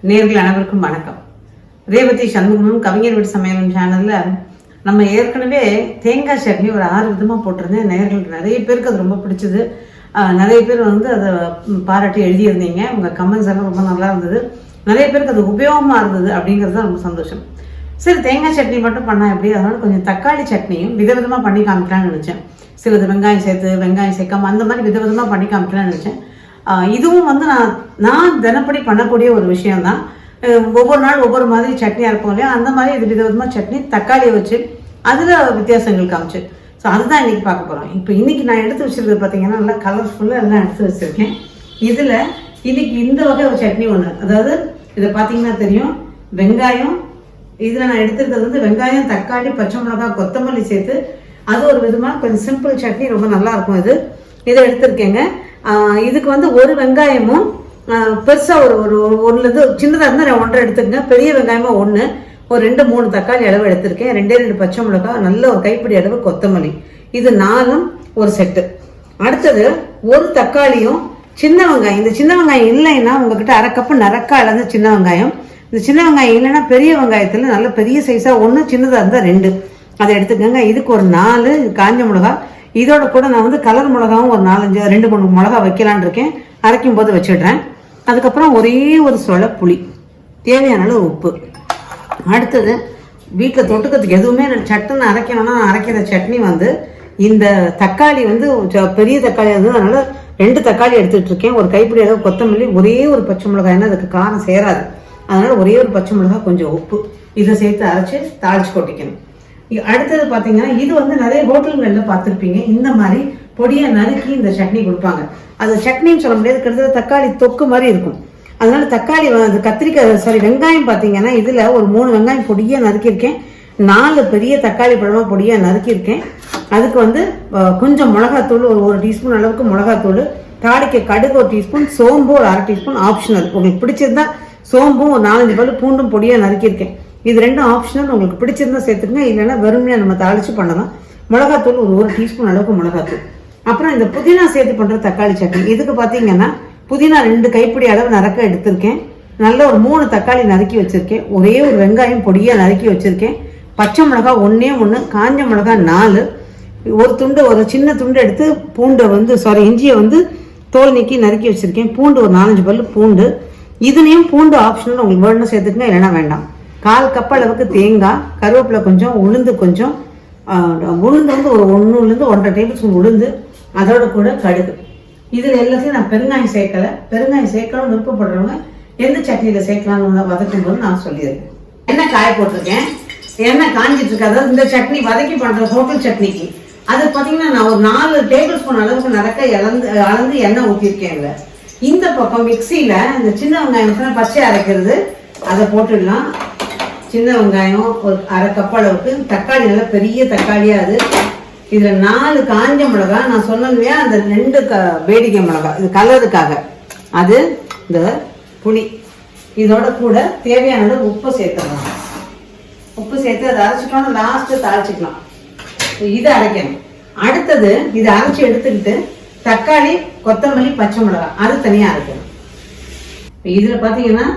நேர்கள் அனைவருக்கும் வணக்கம். ரேவதி சண்முகமும் கவிஞர் வீட்டு சமையலும் சேனல்ல நம்ம ஏற்கனவே தேங்காய் சட்னி ஒரு 6 விதமாக போட்டிருந்தேன். நேர்கள் நிறைய பேருக்கு அது ரொம்ப பிடிச்சது. நிறைய பேர் வந்து அதை பாராட்டி எழுதியிருந்தீங்க. உங்கள் கமெண்ட்ஸ் எல்லாம் ரொம்ப நல்லா இருந்தது. நிறைய பேருக்கு அது உபயோகமாக இருந்தது அப்படிங்கிறது தான் ரொம்ப சந்தோஷம். சரி, தேங்காய் சட்னி மட்டும் பண்ணால் எப்படி, அதனால கொஞ்சம் தக்காளி சட்னியும் விதவிதமாக பண்ணி காமிக்கலாம்னு நினச்சேன். சிலது வெங்காயம் சேர்த்து வெங்காயம் சேர்க்காம அந்த மாதிரி விதவிதமாக பண்ணி காமிக்கலாம்னு நினச்சேன். இதுவும் வந்து நான் தினப்படி பண்ணக்கூடிய ஒரு விஷயம்தான். ஒவ்வொரு நாள் ஒவ்வொரு மாதிரி சட்னி அரைப்போம் இல்லையா, அந்த மாதிரி இது விதவிதமாக சட்னி தக்காளியை வச்சு அதில் வித்தியாசங்கள் காமிச்சு. ஸோ அதுதான் இன்றைக்கி பார்க்க போகிறோம். இப்போ இன்றைக்கி நான் எடுத்து வச்சுருக்கிறது பார்த்தீங்கன்னா நல்லா கலர்ஃபுல்லாக எல்லாம் எடுத்து வச்சுருக்கேன். இதில் இன்றைக்கி இந்த வகை ஒரு சட்னி ஒன்று, அதாவது இதை பார்த்தீங்கன்னா தெரியும், வெங்காயம் இதில் நான் எடுத்துருக்கிறது வந்து வெங்காயம், தக்காளி, பச்சை மிளகாய், கொத்தமல்லி சேர்த்து அது ஒரு விதமாக கொஞ்சம் சிம்பிள் சட்னி, ரொம்ப நல்லாயிருக்கும். இதை எடுத்துருக்கேங்க. இதுக்கு வந்து ஒரு வெங்காயமும் பெருசாக ஒரு ஒன்றுலேருந்து சின்னதாக இருந்தால் 1.5 எடுத்துக்கங்க, பெரிய வெங்காயமாக 1, ஒரு 2-3 தக்காளி அளவு எடுத்திருக்கேன், 2 பச்சை மிளகாய், நல்ல ஒரு கைப்பிடி அளவு கொத்தமல்லி, இது 4 ஒரு செட்டு. அடுத்தது ஒரு தக்காளியும் சின்ன வெங்காயம். இந்த சின்ன வெங்காயம் இல்லைன்னா உங்ககிட்ட 1/2 கப்பு நரக்கா அளந்து சின்ன வெங்காயம். இந்த சின்ன வெங்காயம் இல்லைன்னா பெரிய வெங்காயத்தில் நல்ல பெரிய சைஸாக 1, சின்னதாக இருந்தால் 2 அதை எடுத்துக்கோங்க. இதுக்கு ஒரு 4 காஞ்ச மிளகா. இதோட கூட நான் வந்து கலர் மிளகாவும் ஒரு 2-3 மிளகா வைக்கலான் இருக்கேன். அரைக்கும் போது வச்சிடுறேன். அதுக்கப்புறம் ஒரே ஒரு சொல புளி, தேவையான அளவு உப்பு. அடுத்தது வீட்டில் தொட்டுக்கிறதுக்கு எதுவுமே சட்டுன்னு அரைக்கணும்னா அரைக்கிற சட்னி வந்து இந்த தக்காளி வந்து பெரிய தக்காளி வந்து அதனால 2 தக்காளி எடுத்துட்டு இருக்கேன், ஒரு கைப்பிடி அளவு கொத்தமல்லி, ஒரே ஒரு பச்சை மிளகாய், ஏன்னா அதுக்கு காரம் சேராது, அதனால ஒரே ஒரு பச்சை மிளகாய், கொஞ்சம் உப்பு, இதை சேர்த்து அரைச்சி தாளிச்சு கொட்டிக்கணும். அடுத்தது பார்த்தீங்கன்னா இது வந்து நிறைய ஹோட்டல்களில் பார்த்துருப்பீங்க, இந்த மாதிரி பொடியை நறுக்கி இந்த சட்னி கொடுப்பாங்க. அது சட்னின்னு சொல்ல முடியாது, கிட்டத்தட்ட தக்காளி தொக்கு மாதிரி இருக்கும். அதனால தக்காளி கத்திரிக்காய் வெங்காயம் பார்த்தீங்கன்னா இதில் ஒரு 3 வெங்காயம் பொடியாக நறுக்கியிருக்கேன், 4 பெரிய தக்காளி பழமாக பொடியாக நறுக்கியிருக்கேன். அதுக்கு வந்து கொஞ்சம் மிளகாத்தூள், ஒரு டீஸ்பூன் அளவுக்கு மிளகாத்தூள், தாளிக்க கடுகு 1 டீஸ்பூன், சோம்பு ஒரு 1/2 டீஸ்பூன், ஆப்ஷனல். உங்களுக்கு பிடிச்சிருந்தா சோம்பும் ஒரு 4-5 பல் பூண்டும் பொடியாக நறுக்கியிருக்கேன். இது 2 ஆப்ஷனல், உங்களுக்கு பிடிச்சிருந்தா சேர்த்துக்கங்க, இல்லைன்னா வெறுமையாக நம்ம தாளிச்சு பண்ணலாம். மிளகாத்தூள் ஒரு 1 டீஸ்பூன் அளவுக்கு மிளகாத்தூள். அப்புறம் இந்த புதினா சேர்த்து பண்ணுற தக்காளி சட்னி, இதுக்கு பார்த்தீங்கன்னா புதினா 2 கைப்பிடி அளவு நறுக்க எடுத்திருக்கேன், நல்ல ஒரு 3 தக்காளி நறுக்கி வச்சுருக்கேன், ஒரே ஒரு வெங்காயம் பொடியாக நறுக்கி வச்சுருக்கேன், பச்சை மிளகாய் 1, காஞ்ச மிளகாய் 4, ஒரு சின்ன துண்டு எடுத்து பூண்டை வந்து இஞ்சியை வந்து தோல் நீக்கி நறுக்கி வச்சுருக்கேன், பூண்டு ஒரு 4-5 பல் பூண்டு. இதுலேயும் பூண்டு ஆப்ஷனல், உங்களுக்கு வேணும்னா சேர்த்துக்கங்க, இல்லைன்னா வேண்டாம். 1/4 கப் அளவுக்கு தேங்காய், கருவேப்பிலை கொஞ்சம், உளுந்து கொஞ்சம், உளுந்து வந்து ஒரு 1-1.5 டேபிள் ஸ்பூன் உளுந்து, அதோட கூட கடுகு. இதில் எல்லாத்தையும் நான் பெருங்காயம் சேர்க்கலை. பெருங்காயம் சேர்க்கணும்னு விருப்பப்படுறவங்க எந்த சட்னியில் சேர்க்கலாம்னு வதக்கும் போது நான் சொல்லியிருக்கேன். எண்ணெய் காய போட்டிருக்கேன், எண்ணெய் காஞ்சிட்டு இருக்கு. அதாவது இந்த சட்னி வதக்கி பண்ணுற ஹோட்டல் சட்னிக்கு அது பார்த்தீங்கன்னா நான் ஒரு 4 டேபிள் ஸ்பூன் அளவுக்கு நரக்க அளந்து எண்ணெய் ஊற்றிருக்கேன். இந்த பக்கம் மிக்சியில் இந்த சின்ன வெங்காயம் பச்சை அரைக்கிறது அதை போட்டுடலாம். சின்ன வெங்காயம் ஒரு 1/2 கப் அளவுக்கு, தக்காளி நல்லா பெரிய தக்காளியாக, அது இதில் 4 காஞ்ச மிளகாய், நான் சொன்னேன் இல்லையா அந்த 2 வேடிக்கை மிளகாய், இது கலருக்காக, அது இந்த புளி, இதோட கூட தேவையான உப்பு சேர்த்துக்கலாம். உப்பு சேர்த்து அதை அரைச்சிட்டோம்னா லாஸ்ட்டு தாளிச்சிக்கலாம். இதை அரைக்கணும். அடுத்தது இதை அரைச்சி எடுத்துக்கிட்டு தக்காளி, கொத்தமல்லி, பச்சை மிளகாய் அது தனியாக அரைக்கணும். இதில் பார்த்தீங்கன்னா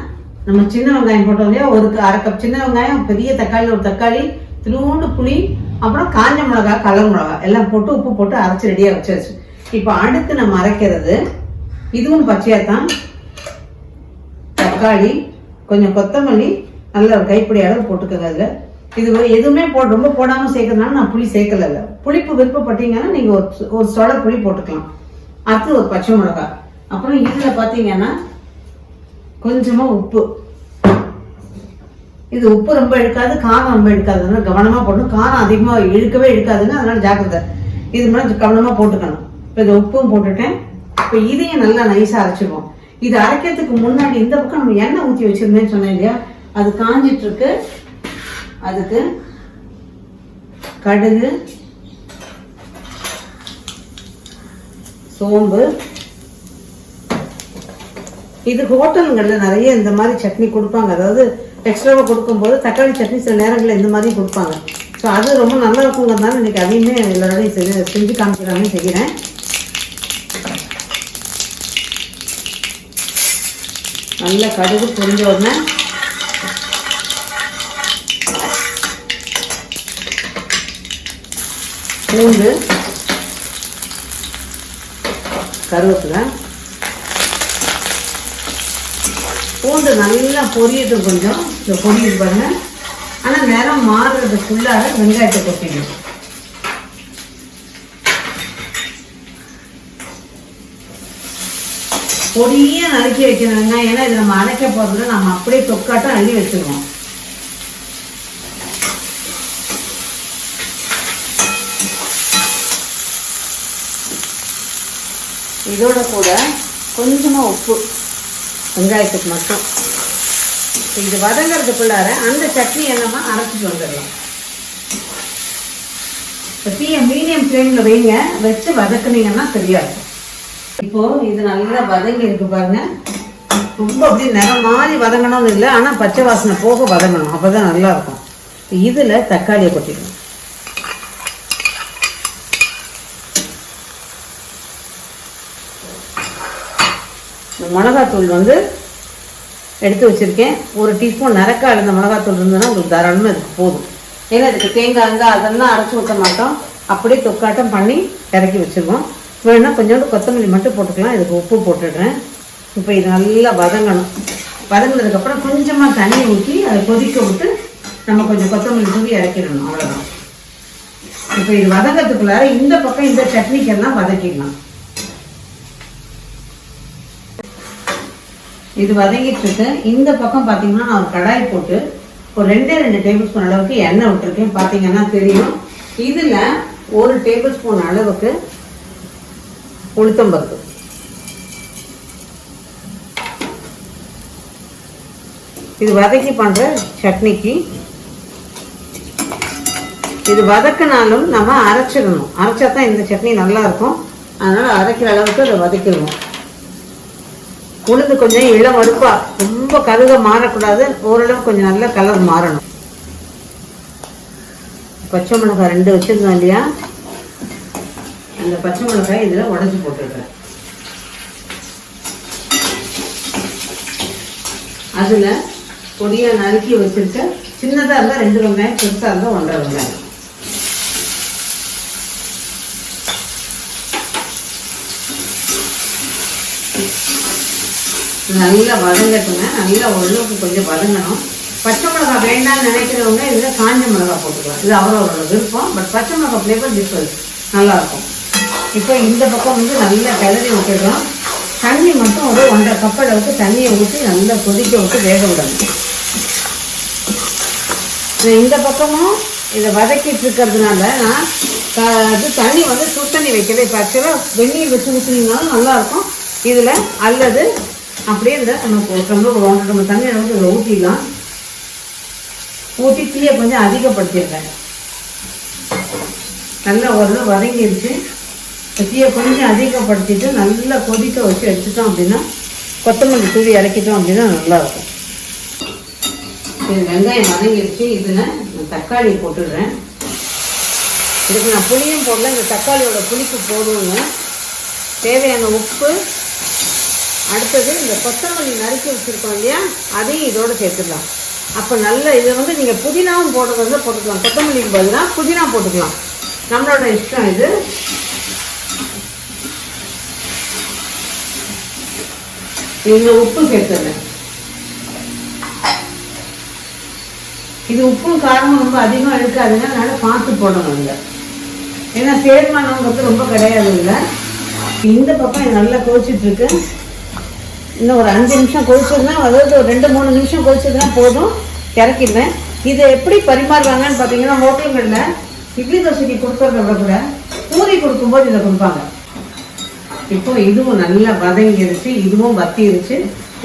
நம்ம சின்ன வெங்காயம் போட்டோம் இல்லையா, ஒரு 1/2 கப் சின்ன வெங்காயம், பெரிய தக்காளி ஒரு தக்காளி, திருவோண்டு புளி, அப்புறம் காஞ்ச மிளகாய், கலர் மிளகாய் எல்லாம் போட்டு உப்பு போட்டு அரைச்சி ரெடியாக வச்சாச்சு. இப்போ அடுத்து நம்ம அரைக்கிறது இதுவும் பச்சையாக தான், தக்காளி, கொஞ்சம் கொத்தமல்லி, நல்ல ஒரு கைப்பிடி அளவு போட்டுக்கோங்க. அதில் இது எதுவுமே ரொம்ப போடாமல் சேர்க்கறதுனால நான் புளி சேர்க்கல. புளிப்பு விருப்பப்பட்டீங்கன்னா நீங்கள் ஒரு சொல புளி போட்டுக்கலாம். அடுத்து ஒரு பச்சை மிளகாய். அப்புறம் இதில் பார்த்தீங்கன்னா கொஞ்சமாக உப்பு. இது உப்பு ரொம்ப இழுக்காது, காரம் ரொம்ப இழுக்காது, அதனால கவனமாக போடணும். காரம் அதிகமாக இழுக்காதுங்க, அதனால ஜாக்கிரதை, இது மாதிரி கவனமாக போட்டுக்கணும். இப்போ இது உப்பும் போட்டுட்டேன். இப்போ இதையும் நல்லா நைஸாக அரைச்சிடுவோம். இது அரைக்கிறதுக்கு முன்னாடி இந்த பக்கம் நம்ம எண்ணெய் ஊற்றி வச்சிருந்தேன்னு சொன்னேன் இல்லையா, அது காஞ்சிட்டு இருக்கு. அதுக்கு கடுகு, சோம்பு, இது ஹோட்டலுங்களில் நிறைய இந்த மாதிரி சட்னி கொடுப்பாங்க. அதாவது எக்ஸ்ட்ராவாக கொடுக்கும்போது தக்காளி சட்னி சில நேரங்களில் இந்த மாதிரி கொடுப்பாங்க. ஸோ அது ரொம்ப நல்லா இருக்குங்கிறதுனால இன்றைக்கி அதையுமே எல்லாரோடையும் செஞ்சு காமிக்கிறாங்கன்னு செய்கிறேன். நல்ல கடுகு பொரிஞ்ச உடனே பூண்டு, கருவேப்பிலை. பூண்டு நல்லா பொரியது, கொஞ்சம் பொரியுது பாருங்க. ஆனால் நிறம் மாறுறதுக்குள்ளார வெங்காயத்தை கொட்டிடும். பொடியாக நறுக்கி வைக்கணும் வெங்காயம். ஏன்னா இது நம்ம அரைக்க போகிறதுல நம்ம அப்படியே தொக்காட்டம் அள்ளி வச்சுருவோம். இதோட கூட கொஞ்சமாக உப்பு, வெங்காயத்துக்கு மட்டும். இது வதங்கிறதுக்குள்ளார அந்த சட்னி என்னமா அரைச்சிட்டு வந்துடலாம். தீயை மீடியம் ஃப்ளேமில் வைங்க, வச்சு வதக்குனீங்கன்னா தெரியாது. இப்போ இது நல்லா வதங்கி இருக்கு பாருங்க. ரொம்ப அப்படி நிறம் மாதிரி வதங்கணும்னு இல்லை, ஆனால் பச்சை வாசனை போக வதங்கணும், அப்போதான் நல்லா இருக்கும். இதில் தக்காளியை கொட்டிக்கணும். மிளகாத்தூள் வந்து எடுத்து வச்சுருக்கேன். 1 டீஸ்பூன் நரக்காய் இருந்த மிளகாத்தூள் இருந்ததுன்னா உங்களுக்கு தாராளமாக இதுக்கு போதும். ஏன்னா இதுக்கு தேங்காய் அதெல்லாம் அரைச்சி ஊற்ற மாட்டோம், அப்படியே தொக்காட்டம் பண்ணி இறக்கி வச்சுருவோம். வேணுன்னா கொஞ்சோண்டு கொத்தமல்லி மட்டும் போட்டுக்கலாம். இதுக்கு உப்பு போட்டுடுறேன். இப்போ இது நல்லா வதங்கணும். வதங்கினதுக்கப்புறம் கொஞ்சமாக தண்ணி ஊற்றி அதை கொதிக்க விட்டு நம்ம கொஞ்சம் கொத்தமல்லி தூவி இறக்கிடணும், அவ்வளோதான். இப்போ இது வதங்கிறதுக்குள்ளார இந்த பக்கம் இந்த சட்னிக்கெல்லாம் வதக்கிடலாம். இது வதங்கிட்டு இருக்கு. இந்த பக்கம் பார்த்தீங்கன்னா நான் ஒரு கடாய் போட்டு ஒரு 2 டேபிள் ஸ்பூன் அளவுக்கு எண்ணெய் விட்டுருக்கேன். பார்த்தீங்கன்னா தெரியும். இதில் 1 டேபிள் ஸ்பூன் அளவுக்கு உளுத்தம்பருப்பு, இது வதக்கி பண்ணுற சட்னிக்கு. இது வதக்கினாலும் நம்ம அரைச்சிடணும். அரைச்சா தான் இந்த சட்னி நல்லா இருக்கும். அதனால் அரைக்கிற அளவுக்கு அதை வதக்கிடுவோம். உளுந்து கொஞ்சம் இளம் வறுப்பா, ரொம்ப கருக மாறக்கூடாது, ஓரளவு கொஞ்சம் நல்ல கலர் மாறணும். பச்சை மிளகாய் 2 வச்சுருந்தோம் இல்லையா, அந்த பச்சை மிளகாய் இதில் உடச்சி போட்டுருக்கேன். அதில் பொடியாக நறுக்கி வச்சுருக்க, சின்னதாக இருந்தால் 2 வெங்காயம், பெருசாக இருந்தால் 1.5 வெங்காயம். நல்லா வதங்கட்டுங்க. நல்லா ஓரளவுக்கு கொஞ்சம் வதங்கணும். பச்சை மிளகாய் வேண்டாம்னு நினைக்கிறவங்க இதில் காஞ்ச மிளகாய் போட்டுக்கலாம். இது அவரோட விருப்பம். பட் பச்சை மிளகாய் ஃப்ளேவர் டிஃபரன்ஸ் நல்லாயிருக்கும். இப்போ இந்த பக்கம் வந்து நல்லா கிளறி விட்டுடுறோம். தண்ணி மட்டும் ஒரு 1.5 கப் அளவுக்கு தண்ணியை ஊற்றி நல்லா கொதிக்க விட்டு வேக விடணும். இந்த பக்கமும் இதை வதக்கிட்டு இருக்கிறதுனால நான் இது தண்ணி வந்து சுத்தண்ணி வைக்கல. இப்போ ஆக்சுவலாக வெந்நீர் வச்சு ஊற்றினீங்கனாலும் நல்லாயிருக்கும் இதில். அல்லது அப்படியே இதில் நம்ம ஒரு 1 டம்ளர் தண்ணி அளவுக்கு இதில் ஊற்றிடலாம். ஊற்றி தீயை கொஞ்சம் அதிகப்படுத்திடுறேன். நல்லா ஓரளவு வதங்கிடுச்சு. தீயை கொஞ்சம் அதிகப்படுத்திட்டு நல்லா கொதிக்க வச்சு எடுத்துட்டோம் அப்படின்னா, கொத்தமல்லி தூவி இறக்கிட்டோம் அப்படின்னா நல்லாயிருக்கும். இது வெங்காயம் வதங்கிடுச்சு. இதில் நான் தக்காளி போட்டுடுறேன். இதுக்கு நான் புளியும் போடல, இந்த தக்காளியோட புளிப்பு போடுவோங்க. தேவையான உப்பு, அடுத்தது இந்த கொத்தமல்லி நறுக்கி வச்சுருக்கோம் இல்லையா, அதையும் இதோடு சேர்த்துடலாம். அப்போ நல்ல இதை வந்து நீங்கள் புதினாவும் போடுறது போட்டுக்கலாம். கொத்தமல்லிக்கு பதிலாக புதினா போட்டுக்கலாம், நம்மளோட இஷ்டம் இது. இதில் உப்பு சேர்த்துடுறேன். இது உப்பும் காரமும் ரொம்ப அதிகமாக இருக்காதுங்க, அதனால் பார்த்து போடணும் இல்லை. ஏன்னா சேர்மானங்கிறது ரொம்ப கிடையாது இல்லை. இந்த பக்கம் இது நல்லா கொதிச்சிட்ருக்கு. இன்னும் ஒரு 5 நிமிஷம் கொதிச்சதுன்னா, அதாவது ஒரு 2-3 நிமிஷம் கொதிச்சதுன்னா போதும், இறக்கிடுவேன். இதை எப்படி பரிமாறுவாங்கன்னு பார்த்தீங்கன்னா, ஹோட்டல்களில் இட்லி தோசைக்கு கொடுக்கறத விட கூட பூரி கொடுக்கும்போது இதை கொடுப்பாங்க. இப்போ இதுவும் நல்லா வதங்கிருச்சு, இதுவும் வத்திருச்சு.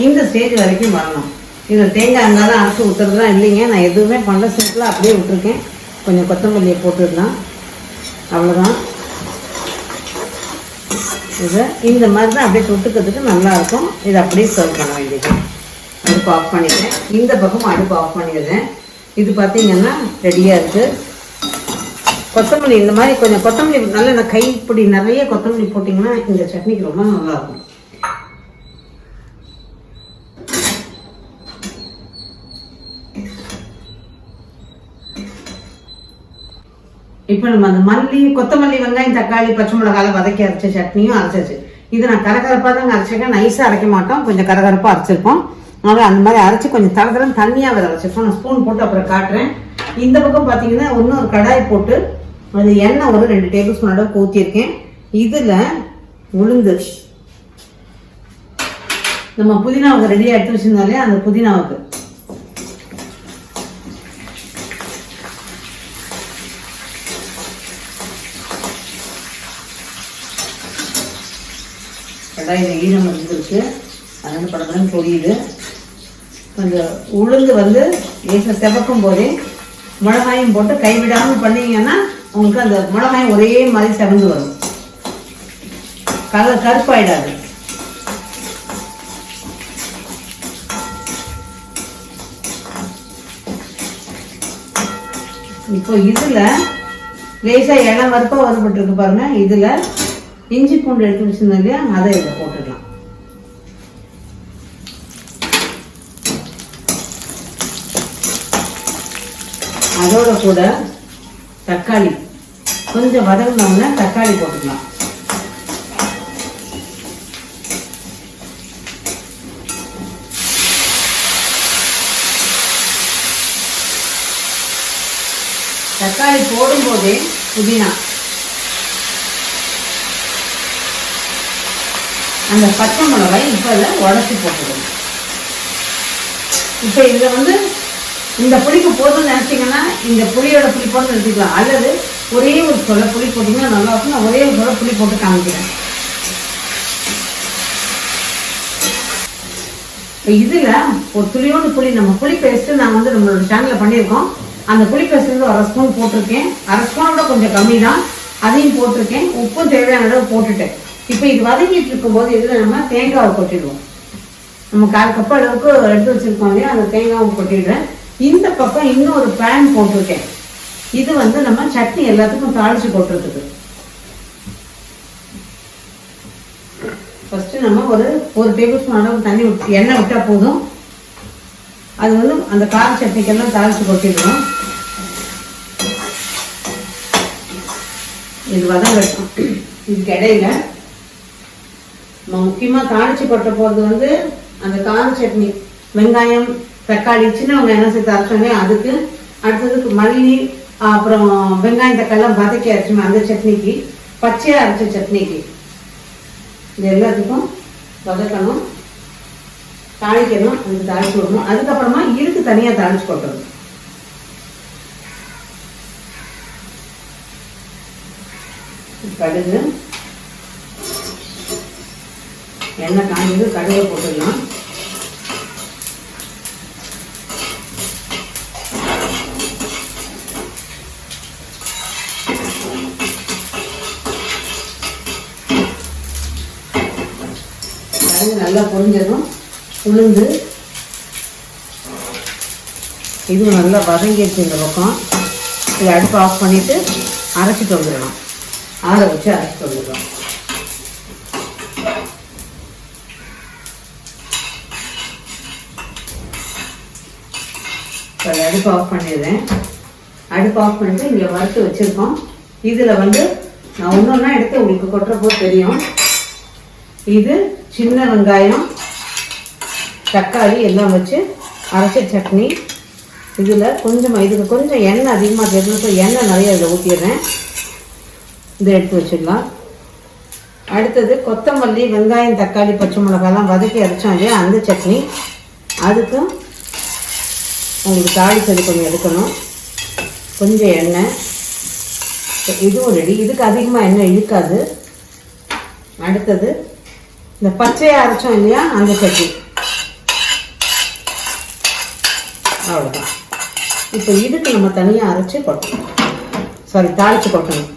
இந்த ஸ்டேஜ் வரைக்கும் வரணும். இதில் தேங்காய் இருந்தாலும் அரைச்சி ஊற்றுறதுலாம் இல்லைங்க, நான் எதுவுமே பண்ண சிம்பிளாக அப்படியே விட்டுருக்கேன். கொஞ்சம் கொத்தமல்லியை போட்டுடலாம், அவ்வளோதான். இதை இந்த மாதிரி தான் அப்படியே தொட்டுக்கிறதுக்கு நல்லாயிருக்கும். இதை அப்படியே சர்வ் பண்ண வேண்டியது. அடுப்பு ஆஃப் பண்ணிடுறேன். இந்த பக்கமும் அடுப்பு ஆஃப் பண்ணிடுறேன். இது பார்த்தீங்கன்னா ரெடியாக இருக்குது. கொத்தமல்லி இந்த மாதிரி கொஞ்சம் கொத்தமல்லி நல்லா கைப்பிடி நிறைய கொத்தமல்லி போட்டிங்கன்னா இந்த சட்னிக்கு ரொம்ப நல்லாயிருக்கும். இப்போ நம்ம அந்த மல்லி, கொத்தமல்லி, வெங்காயம், தக்காளி, பச்சை மிளகாய் வதக்கி அரைச்ச சட்னியும் அரைச்சாச்சு. இது நான் கரகரப்பாக தாங்க அரைச்சிருக்கேன், நைஸாக அரைக்க மாட்டோம், கொஞ்சம் கரகரப்பாக அரைச்சிருப்போம். அதனால் அந்த மாதிரி அரைச்சி கொஞ்சம் தரதரம் தண்ணியாக வேறு அரைச்சிருப்போம். நான் ஸ்பூன் போட்டு அப்புறம் காட்டுறேன். இந்த பக்கம் பார்த்தீங்கன்னா இன்னொரு கடாய் போட்டு அது எண்ணெய் ஒரு 2 டேபிள் ஸ்பூன் அளவுக்கு ஊற்றிருக்கேன். இதில் உளுந்து, நம்ம புதினாவுக்கு ரெடியாக எடுத்து வச்சிருந்தாலே அந்த புதினாவுக்கு கடாயில் ஈரம் இருந்துருக்கு, அதனால படப்படம் பொரியுது. கொஞ்சம் உளுந்து லேசாக செவக்கும் போதே மிளகாயும் போட்டு கைவிடாமல் பண்ணீங்கன்னா உங்களுக்கு அந்த மிளகாயும் ஒரே மாதிரி செவந்து வரும், கலர் கருப்பாயிடாது. இப்போ இதுல லேசா இளம் வறுப்பா வறுபட்டுருக்கு பாருங்க. இதுல இஞ்சி பூண்டு எடுத்து வச்சிருந்தோம் இல்லையா, அதை இதில் போட்டுடலாம். அதோட கூட தக்காளி கொஞ்சம் வதங்கினோம்னா தக்காளி போட்டுக்கலாம். தக்காளி போடும்போதே புதினா, அந்த பச்சை மிளகாய் இப்போ அதில் உடச்சி போட்டுக்கணும். இப்போ இதில் இந்த புளிப்பு போதும்னு நினச்சிங்கன்னா இந்த புளியோட புளிப்போடு நிறுத்திக்கலாம், அல்லது ஒரே ஒரு சொல்ல புளி போட்டிங்கன்னா நல்லா இருக்கும். நான் ஒரே ஒரு சொல்ல புளி போட்டு காமிக்கிறேன். இதில் ஒரு துளியோடு புளி, நம்ம புளி பேஸ்ட்டு நான் நம்மளோட சேனலில் பண்ணியிருக்கோம். அந்த புளி பேஸ்ட் 1 ஸ்பூன் போட்டிருக்கேன், 1/2 ஸ்பூனோட கொஞ்சம் கம்மி தான், அதையும் போட்டிருக்கேன். உப்பும் தேவையான அளவு போட்டுட்டேன். இப்போ இது வதங்கிட்டு இருக்கும்போது இதில் நம்ம தேங்காவை கொட்டிடுவோம். நம்ம 1/4 கப் அளவுக்கு எடுத்து வச்சுருக்கோம் இல்லையா, அந்த தேங்காவை கொட்டிடுறேன். இந்த பக்கம் இன்னொரு பேன் போட்டிருக்கேன். இது நம்ம சட்னி எல்லாத்துக்கும் தாளிச்சு கொட்டுறதுக்கு. ஃபர்ஸ்ட் நம்ம ஒரு டேபிள் ஸ்பூன் அளவுக்கு தண்ணி விட்டு எண்ணெய் விட்டா போதும். அது அந்த கார சட்னிக்கெல்லாம் தாளிச்சு கொட்டிடுவோம். இது வதங்கட்டும். இதுக்கு இடையில நம்ம முக்கியமாக தாளிச்சு கொட்ட போகிறது அந்த கார சட்னி, வெங்காயம், தக்காளி, சின்ன வெங்காயம் என்ன சேர்த்து அரைச்சோங்க அதுக்கு. அடுத்ததுக்கு மல்லி, அப்புறம் வெங்காயம், தக்காளிலாம் வதக்கி அரைச்சோமே அந்த சட்னிக்கு, பச்சையாக அரைச்ச சட்னிக்கு, இது எல்லாத்துக்கும் வதக்கணும், தாளிக்கணும். அதுக்கு தாளிச்சு விடணும். அதுக்கப்புறமா இதுக்கு தனியாக தாளிச்சு கொட்டணும். கடுகு, எண்ணெய் காஞ்சது, கடுகை போட்டுடலாம். கடுகு நல்லா பொரிஞ்சதும் உளுந்து, இதுவும் நல்லா வதங்கிடுச்சு. இந்த பக்கம் இதை அடுப்பு ஆஃப் பண்ணிட்டு அரைச்சிட்டு வந்துடலாம், ஆற வச்சு அரைச்சிட்டு வந்துடலாம். அடுப்பு ஆஃப் பண்ணிடுறேன். அடுப்பு ஆஃப் பண்ணிட்டு இங்கே வறுத்து வச்சுருக்கோம். இதில் நான் ஒன்றா எடுத்து உங்களுக்கு கொட்டுறப்போ தெரியும். இது சின்ன வெங்காயம், தக்காளி எல்லாம் வச்சு அரைச்ச சட்னி. இதில் இதுக்கு கொஞ்சம் எண்ணெய் அதிகமாக தெரியும், எண்ணெய் நிறைய இதில் ஊற்றிடுறேன். இதை எடுத்து வச்சிடலாம். அடுத்தது கொத்தமல்லி, வெங்காயம், தக்காளி, பச்சை மிளகாலாம் வதக்கி அரைச்சோம் இல்லையா, அந்த சட்னி. அதுக்கும் உங்களுக்கு தாளிச்சது கொஞ்சம் எடுக்கணும், கொஞ்சம் எண்ணெய். இதுவும் ரெடி. இதுக்கு அதிகமாக எண்ணெய் இழுக்காது. அடுத்தது இந்த பச்சையை அரைச்சோம் இல்லையா, அந்த சட்னி. அவ்வளோதான். இப்போ இதுக்கு நம்ம தனியாக அரைச்சி கொட்டணும், தாளிச்சு கொட்டணும்.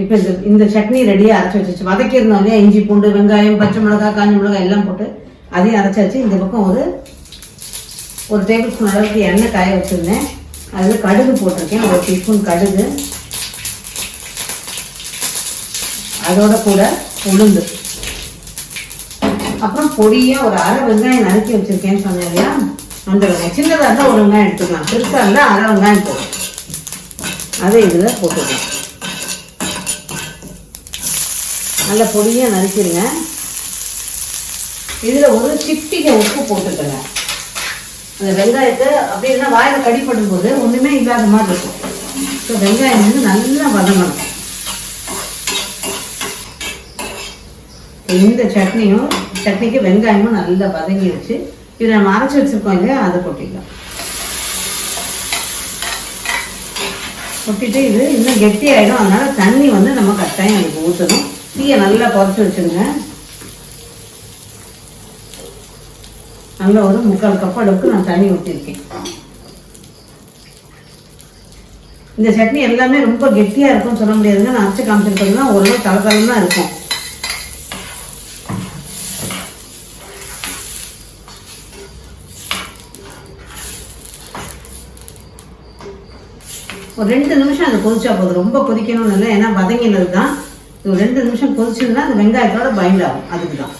இப்போ இந்த சட்னி ரெடியாக அரைச்சி வச்சிச்சு. வதக்கியிருந்தோம் இல்லையா, இஞ்சி பூண்டு, வெங்காயம், பச்சை மிளகாய், காஞ்ச மிளகாய் எல்லாம் போட்டு அதையும் அரைச்சாச்சு. இந்த பக்கம் ஒரு டேபிள் ஸ்பூன் அளவுக்கு எண்ணெய் காய வச்சுருந்தேன். அதில் கடுகு போட்டிருக்கேன், 1 டீஸ்பூன் கடுகு. அதோட கூட உளுந்து, அப்புறம் பொடியாக ஒரு 1/2 வெங்காயம் நறுக்கி வச்சுருக்கேன்னு சொன்னேன் இல்லையா, அந்த வெங்காயம் சின்னதாக இருந்தால் ஒரு வெங்காயம் எடுத்துக்கலாம், பெருசாக இருந்தால் அரை வெங்காயம் போடும். அதை இதில் போட்டுக்கலாம். நல்லா பொடியாக நறுக்கிடுங்க. இதில் ஒரு சிட்டிகை உப்பு போட்டுக்கோங்க. அந்த வெங்காயத்தை அப்படின்னா வாயில் கடிப்படும் போது ஒன்றுமே இல்லாத மாதிரி இருக்கும். ஸோ வெங்காயம் வந்து நல்லா வதங்கணும். இந்த சட்னிக்கு வெங்காயமும் நல்லா வதங்கிடுச்சு. இது நம்ம அரைச்சி வச்சுருக்கோம் இல்லையா, அதை கொட்டிக்கலாம். கொட்டிட்டு இது இன்னும் கெட்டி ஆகிடும். அதனால தண்ணி வந்து நம்ம கட்டாயம் அதுக்கு ஊற்றணும். தீயை நல்லா குறைச்சி வச்சுருங்க. நல்லா ஒரு 3/4 கப் அளவுக்கு நான் தண்ணி ஊற்றிருக்கேன். இந்த சட்னி எல்லாமே ரொம்ப கெட்டியாக இருக்கும்னு சொல்ல முடியாதுங்க. நான் அரைச்சி காமிச்சிருக்கேன்னா ஓரளவு தளதளம் தான் இருக்கும். ஒரு 2 நிமிஷம் அதை கொதிச்சா போதும். ரொம்ப கொதிக்கணும்னு இல்லை, ஏன்னா வதங்கினது தான். ஒரு 2 நிமிஷம் கொதிச்சதுன்னா அந்த வெங்காயத்தோட பைண்ட் ஆகும். அதுக்கு தான்.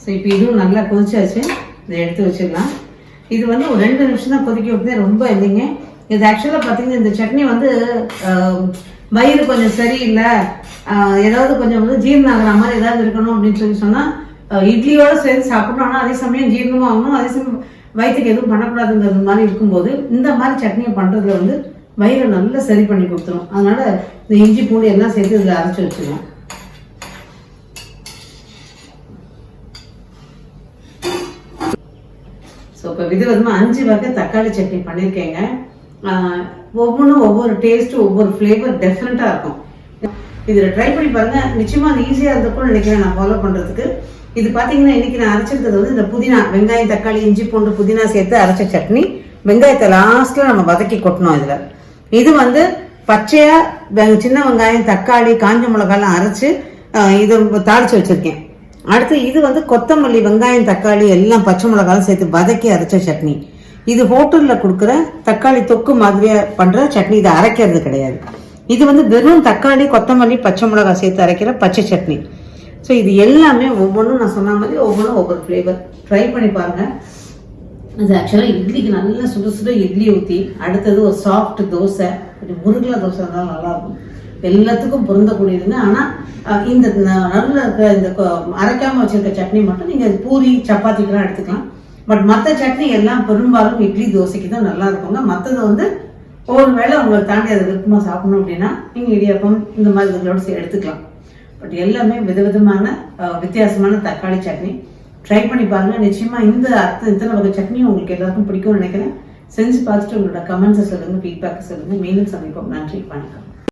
ஸோ இப்போ இதுவும் நல்லா கொதிச்சாச்சு. இதை எடுத்து வச்சிடலாம். இது வந்து ஒரு 2 நிமிஷம் தான் கொதிக்க விட்டுதே, ரொம்ப இல்லைங்க. இது ஆக்சுவலாக பார்த்தீங்கன்னா இந்த சட்னி வந்து வயிறு கொஞ்சம் சரியில்லை, ஏதாவது கொஞ்சம் வந்து ஜீரணம் ஆகிற மாதிரி ஏதாவது இருக்கணும் அப்படின்னு சொன்னால் இட்லியோட சேர்ந்து சாப்பிடணும். ஆனால் அதே சமயம் ஜீரணமும் ஆகணும், அதே சமயம் வயிற்றுக்கு எதுவும் பண்ணக்கூடாதுங்கிறது மாதிரி இருக்கும்போது இந்த மாதிரி சட்னியை பண்ணுறதுல வந்து வயிறை நல்லா சரி பண்ணி கொடுத்துரும். அதனால இந்த இஞ்சி பூண்டு எல்லாம் சேர்த்து இதில் அரைச்சி வச்சுருவோம். ஸோ இப்போ விதவிதமாக 5 வகை தக்காளி சட்னி பண்ணியிருக்கேங்க. ஒவ்வொன்றும் ஒவ்வொரு டேஸ்ட்டு, ஒவ்வொரு ஃப்ளேவர் டிஃப்ரெண்ட்டாக இருக்கும். இதில் ட்ரை பண்ணி பாருங்கள். நிச்சயமாக அது ஈஸியாக இருந்தப்போ நினைக்கிறேன் நான் ஃபாலோ பண்ணுறதுக்கு. இது பார்த்தீங்கன்னா இன்றைக்கி நான் அரைச்சிருக்கிறது வந்து இந்த புதினா, வெங்காயம், தக்காளி, இஞ்சி பூண்டு, புதினா சேர்த்து அரைச்ச சட்னி. வெங்காயத்தை லாஸ்ட்டில் நம்ம வதக்கி கொட்டணும் இதில். இது வந்து பச்சையாக சின்ன வெங்காயம், தக்காளி, காஞ்ச மிளகாலாம் அரைச்சி இதை தாளித்து வச்சுருக்கேன். அடுத்து இது வந்து கொத்தமல்லி, வெங்காயம், தக்காளி எல்லாம் பச்சை மிளகாலாம் சேர்த்து வதக்கி அரைச்ச சட்னி. இது ஹோட்டலில் கொடுக்குற தக்காளி தொக்கு மாதிரியாக பண்ணுற சட்னி. இதை அரைக்கிறது கிடையாது. இது வந்து வெறும் தக்காளி, கொத்தமல்லி, பச்சை மிளகாய் சேர்த்து அரைக்கிற பச்சை சட்னி. ஸோ இது எல்லாமே ஒவ்வொன்றும் நான் சொன்ன மாதிரி ஒவ்வொன்றும் ஒவ்வொரு ஃப்ளேவர். ட்ரை பண்ணி பாருங்கள். அது ஆக்சுவலாக இட்லிக்கு நல்லா சுட சுட இட்லி ஊற்றி அடுத்தது ஒரு சாஃப்ட் தோசை, கொஞ்சம் முருகலா தோசை இருந்தாலும் நல்லாயிருக்கும். எல்லாத்துக்கும் பொருந்தக்கூடியதுங்க. ஆனால் இந்த நடுவில் இருக்கிற இந்த அரைக்காமல் வச்சுருக்க சட்னி மட்டும் நீங்கள் பூரி சப்பாத்திக்கெலாம் எடுத்துக்கலாம். பட் மற்ற சட்னி எல்லாம் பெரும்பாலும் இட்லி தோசைக்கு தான் நல்லா இருக்குங்க. மற்றது வந்து ஒரு வேளை உங்களை தாண்டி அதை விருப்பமாக சாப்பிடணும் அப்படின்னா நீங்கள் இடியாப்பம் இந்த மாதிரி இதுகளோடு எடுத்துக்கலாம். பட் எல்லாமே விதவிதமான வித்தியாசமான தக்காளி சட்னி ட்ரை பண்ணி பாருங்கள். நிச்சயமாக இத்தனை வகை சட்னியும் உங்களுக்கு எல்லாருக்கும் பிடிக்கும்னு நினைக்கிறேன். செஞ்சு பார்த்துட்டு உங்களோட கமெண்ட்ஸை சொல்லுங்கள், ஃபீட்பேக்கை சொல்லுங்கள். மீண்டும் சந்திப்போம். நன்றி, வணக்கம்.